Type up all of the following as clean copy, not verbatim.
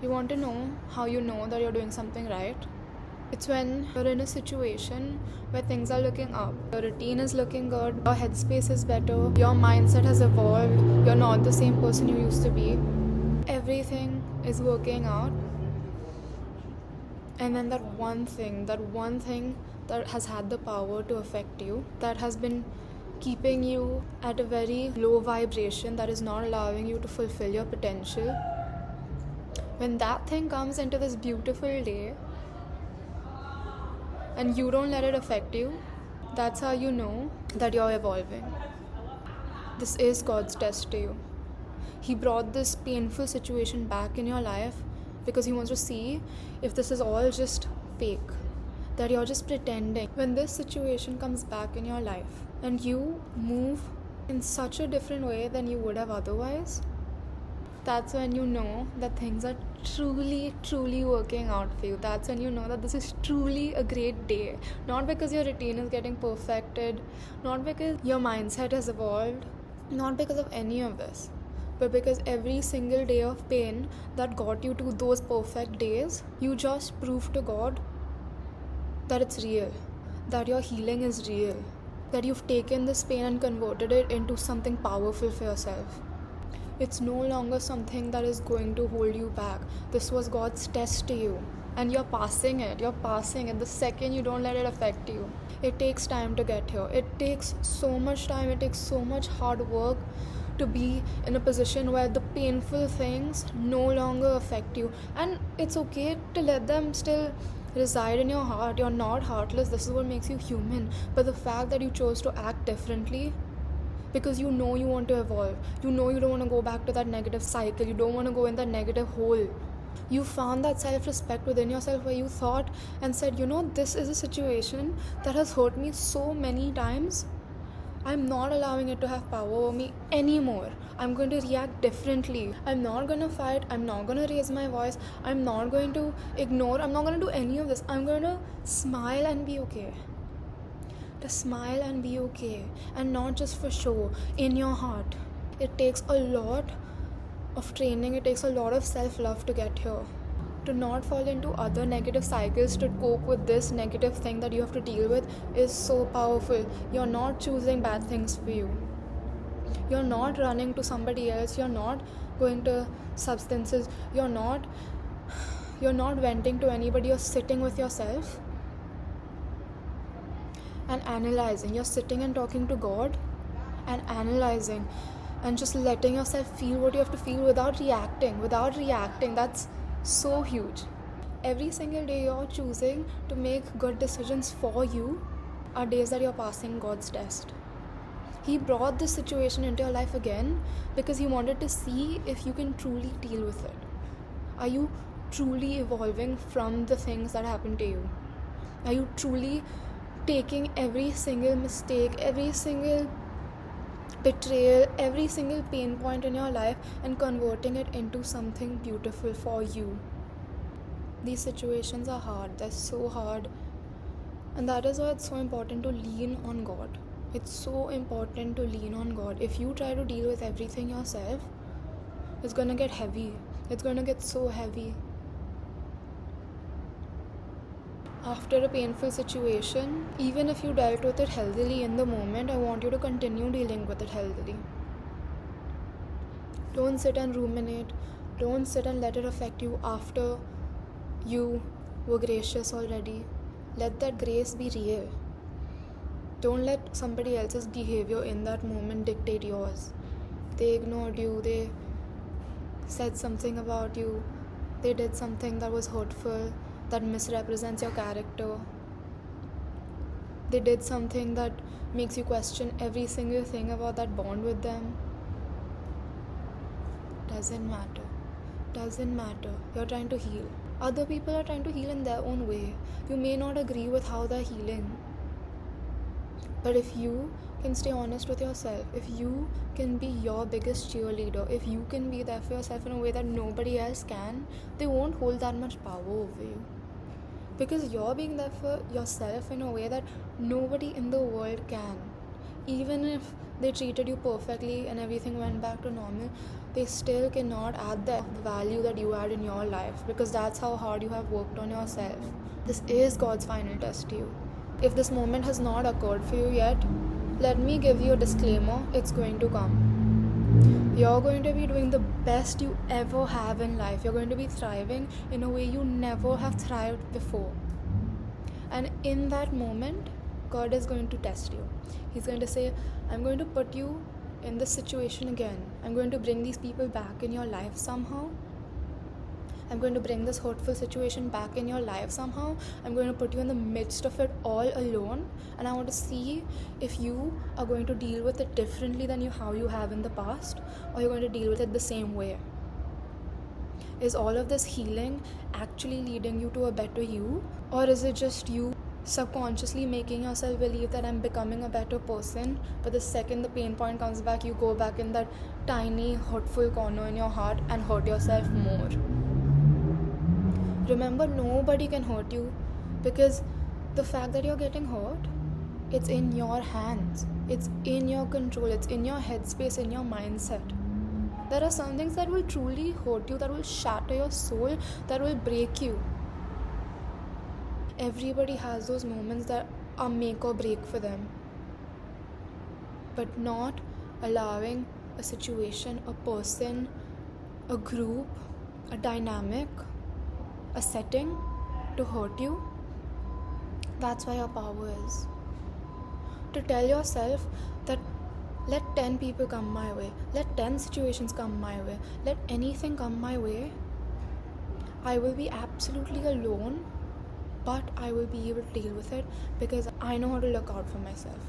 You want to know how you know that you're doing something right? It's when you're in a situation where things are looking up, your routine is looking good, your headspace is better, your mindset has evolved, you're not the same person you used to be. Everything is working out. And then that one thing that has had the power to affect you, that has been keeping you at a very low vibration, that is not allowing you to fulfill your potential. When that thing comes into this beautiful day and you don't let it affect you, that's how you know that you're evolving. This is God's test to you. He brought this painful situation back in your life because He wants to see if this is all just fake, that you're just pretending. When this situation comes back in your life and you move in such a different way than you would have otherwise, that's when you know that things are truly working out for you. That's when you know that this is truly a great day. Not because your routine is getting perfected, not because your mindset has evolved, not because of any of this, but because every single day of pain that got you to those perfect days, you just proved to God that it's real, that your healing is real, that you've taken this pain and converted it into something powerful for yourself. It's no longer something that is going to hold you back. This was God's test to you. And you're passing it. The second you don't let it affect you. It takes time to get here. It takes so much time. It takes so much hard work to be in a position where the painful things no longer affect you. And it's okay to let them still reside in your heart. You're not heartless. This is what makes you human. But the fact that you chose to act differently, because you know you want to evolve, you know you don't want to go back to that negative cycle, you don't want to go in that negative hole. You found that self-respect within yourself where you thought and said, this is a situation that has hurt me so many times. I'm not allowing it to have power over me anymore. I'm going to react differently. I'm not going to fight. I'm not going to raise my voice. I'm not going to ignore. I'm not going to do any of this. I'm going to smile and be okay. To smile and be okay, and not just for show, in your heart. It takes a lot of training, it takes a lot of self-love to get here. To not fall into other negative cycles, to cope with this negative thing that you have to deal with is so powerful. You're not choosing bad things for you. You're not running to somebody else. You're not going to substances. You're not venting to anybody. You're sitting with yourself and analyzing. You're sitting and talking to God and analyzing and just letting yourself feel what you have to feel without reacting. That's so huge. Every single day you're choosing to make good decisions for you are days that you're passing God's test. He brought this situation into your life again because He wanted to see if you can truly deal with it. Are you truly evolving from the things that happened to you? Are you truly taking every single mistake, every single betrayal, every single pain point in your life and converting it into something beautiful for you? These situations are hard. They're so hard. And that is why it's so important to lean on God. It's so important to lean on God. If you try to deal with everything yourself, it's going to get heavy. It's going to get so heavy. After a painful situation, even if you dealt with it healthily in the moment, I want you to continue dealing with it healthily. Don't sit and ruminate. Don't sit and let it affect you after you were gracious already. Let that grace be real. Don't let somebody else's behavior in that moment dictate yours. They ignored you. They said something about you. They did something that was hurtful, that misrepresents your character. They did something that makes you question every single thing about that bond with them. Doesn't matter. You're trying to heal. Other people are trying to heal in their own way. You may not agree with how they're healing. But if you can stay honest with yourself, if you can be your biggest cheerleader, if you can be there for yourself in a way that nobody else can, they won't hold that much power over you. Because you're being there for yourself in a way that nobody in the world can. even if they treated you perfectly and everything went back to normal, they still cannot add the value that you add in your life, because that's how hard you have worked on yourself. This is God's final test to you. If this moment has not occurred for you yet, let me give you a disclaimer: it's going to come. You're going to be doing the best you ever have in life. You're going to be thriving in a way you never have thrived before. And in that moment, God is going to test you. He's going to say, I'm going to put you in this situation again. I'm going to bring these people back in your life somehow. I'm going to bring this hurtful situation back in your life somehow. I'm going to put you in the midst of it all alone, and I want to see if you are going to deal with it differently than how you have in the past, or you're going to deal with it the same way. Is all of this healing actually leading you to a better you, or is it just you subconsciously making yourself believe that I'm becoming a better person, but the second the pain point comes back, you go back in that tiny hurtful corner in your heart and hurt yourself more? Remember, nobody can hurt you, because the fact that you're getting hurt, it's in your hands, it's in your control, it's in your headspace, in your mindset. There are some things that will truly hurt you, that will shatter your soul, that will break you. Everybody has those moments that are make or break for them. But not allowing a situation, a person, a group, a dynamic, a setting to hurt you, that's where your power is. To tell yourself that let 10 people come my way, let 10 situations come my way, let anything come my way, I will be absolutely alone, but I will be able to deal with it because I know how to look out for myself.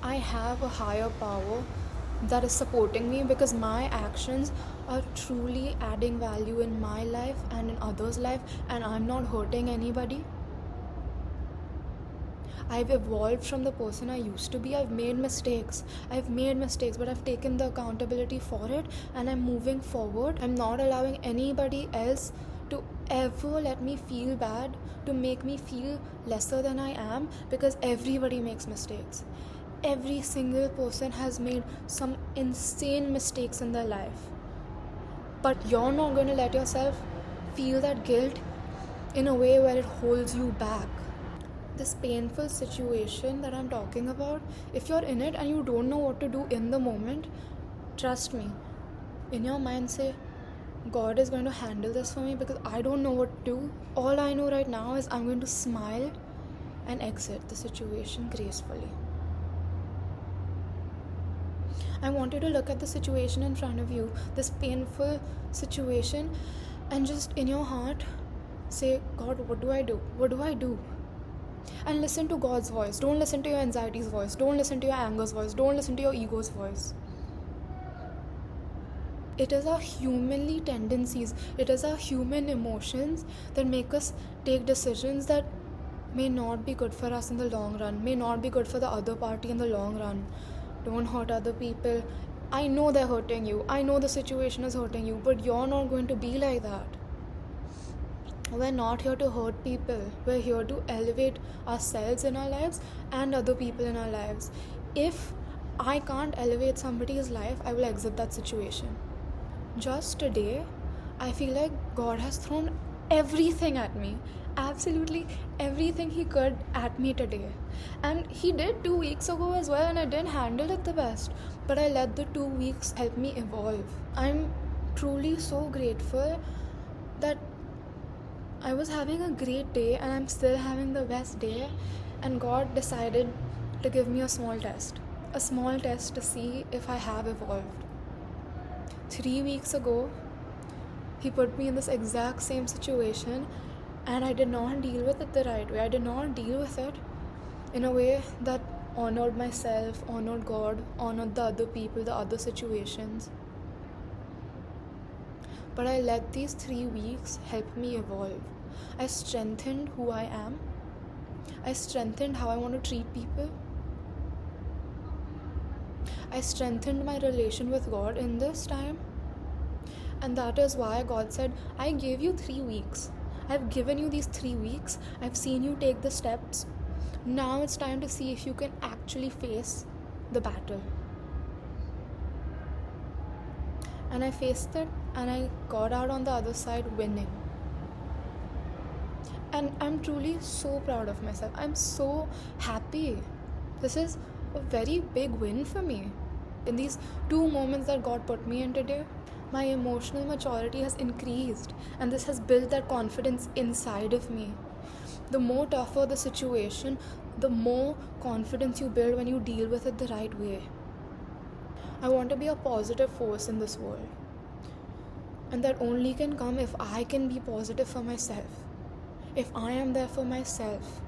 I have a higher power that is supporting me because my actions are truly adding value in my life and in others' life, and I'm not hurting anybody. I've evolved from the person I used to be. I've made mistakes, but I've taken the accountability for it, and I'm moving forward. I'm not allowing anybody else to ever let me feel bad, to make me feel lesser than I am, because everybody makes mistakes. Every single person has made some insane mistakes in their life. But you're not going to let yourself feel that guilt in a way where it holds you back. This painful situation that I'm talking about, if you're in it and you don't know what to do in the moment, trust me, in your mind say, God is going to handle this for me because I don't know what to do. All I know right now is I'm going to smile and exit the situation gracefully. I want you to look at the situation in front of you, this painful situation, and just in your heart say, God, what do I do? What do I do? And listen to God's voice. Don't listen to your anxiety's voice. Don't listen to your anger's voice. Don't listen to your ego's voice. It is our humanly tendencies, it is our human emotions that make us take decisions that may not be good for us in the long run, may not be good for the other party in the long run. Don't hurt other people. I know they're hurting you. I know the situation is hurting you, but you're not going to be like that. We're not here to hurt people. We're here to elevate ourselves in our lives and other people in our lives. If I can't elevate somebody's life, I will exit that situation. Just today, I feel like God has thrown everything at me. Absolutely everything He could at me today. And He did 2 weeks ago as well, and I didn't handle it the best. But I let the 2 weeks help me evolve. I'm truly so grateful that I was having a great day and I'm still having the best day, and God decided to give me a small test to see if I have evolved. 3 weeks ago, He put me in this exact same situation, and I did not deal with it the right way. I did not deal with it in a way that honored myself, honored God, honored the other people, the other situations. But I let these 3 weeks help me evolve. I strengthened who I am. I strengthened how I want to treat people. I strengthened my relation with God in this time. And that is why God said, I gave you 3 weeks. I've given you these 3 weeks. I've seen you take the steps. Now it's time to see if you can actually face the battle. And I faced it, and I got out on the other side winning. And I'm truly so proud of myself. I'm so happy. This is a very big win for me. In these 2 moments that God put me in today, my emotional maturity has increased, and this has built that confidence inside of me. The more tougher the situation, the more confidence you build when you deal with it the right way. I want to be a positive force in this world. And that only can come if I can be positive for myself. If I am there for myself.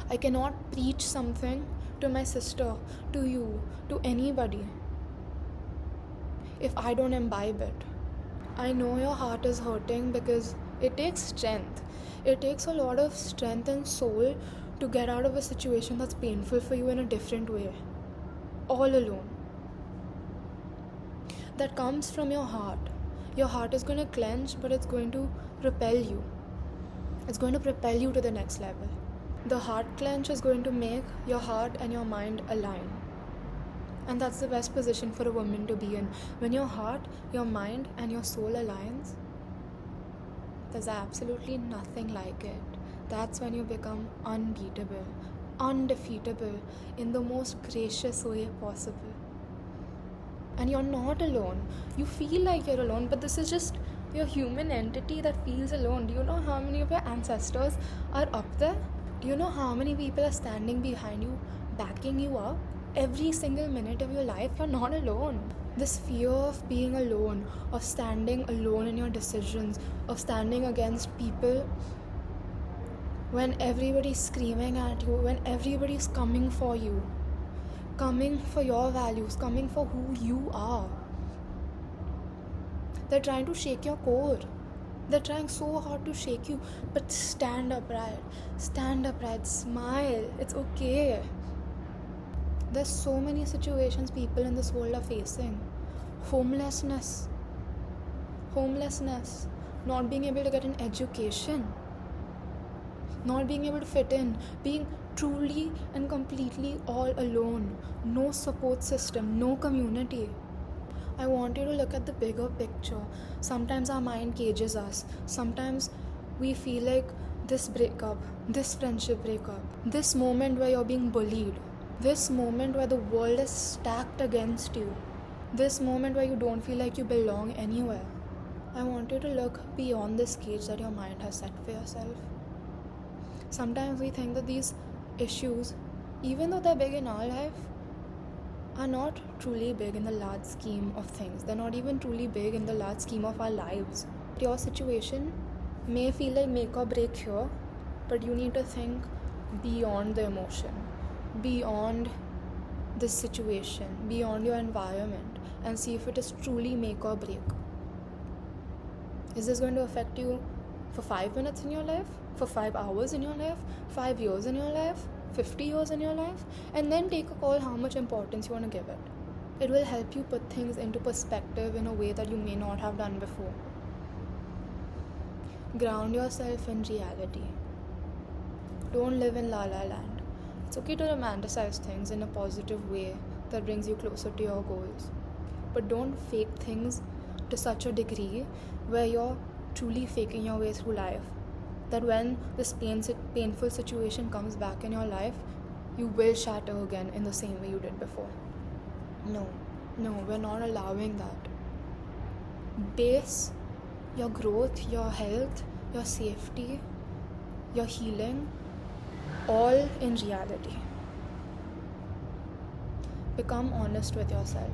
I cannot preach something to my sister, to you, to anybody, if I don't imbibe it. I know your heart is hurting because it takes strength. It takes a lot of strength and soul to get out of a situation that's painful for you in a different way. All alone. That comes from your heart. Your heart is going to clench, but it's going to repel you. It's going to propel you to the next level. The heart clench is going to make your heart and your mind align. And that's the best position for a woman to be in. When your heart, your mind, and your soul aligns, there's absolutely nothing like it. That's when you become unbeatable, undefeatable, in the most gracious way possible. And you're not alone. You feel like you're alone, but this is just your human entity that feels alone. Do you know how many of your ancestors are up there? Do you know how many people are standing behind you, backing you up? Every single minute of your life, you're not alone. This fear of being alone, of standing alone in your decisions, of standing against people when everybody's screaming at you, when everybody's coming for you, coming for your values, coming for who you are. They're trying to shake your core. They're trying so hard to shake you, but stand upright, smile, it's okay. There's so many situations people in this world are facing. Homelessness, not being able to get an education, not being able to fit in, being truly and completely all alone, no support system, no community. I want you to look at the bigger picture. Sometimes our mind cages us. Sometimes we feel like this breakup, this friendship breakup, this moment where you're being bullied, this moment where the world is stacked against you, this moment where you don't feel like you belong anywhere. I want you to look beyond this cage that your mind has set for yourself. Sometimes we think that these issues, even though they're big in our life, are not truly big in the large scheme of things. They're not even truly big in the large scheme of our lives. Your situation may feel like make or break here, but you need to think beyond the emotion, beyond this situation, beyond your environment, and see if it is truly make or break. Is this going to affect you for 5 minutes in your life, for 5 hours in your life, 5 years in your life, 50 years in your life? And then take a call how much importance you want to give it. It will help you put things into perspective in a way that you may not have done before. Ground yourself in reality. Don't live in la la land. It's okay to romanticize things in a positive way that brings you closer to your goals. But don't fake things to such a degree where you're truly faking your way through life, that when this painful situation comes back in your life, you will shatter again in the same way you did before. No, we're not allowing that. Base your growth, your health, your safety, your healing, all in reality. Become honest with yourself.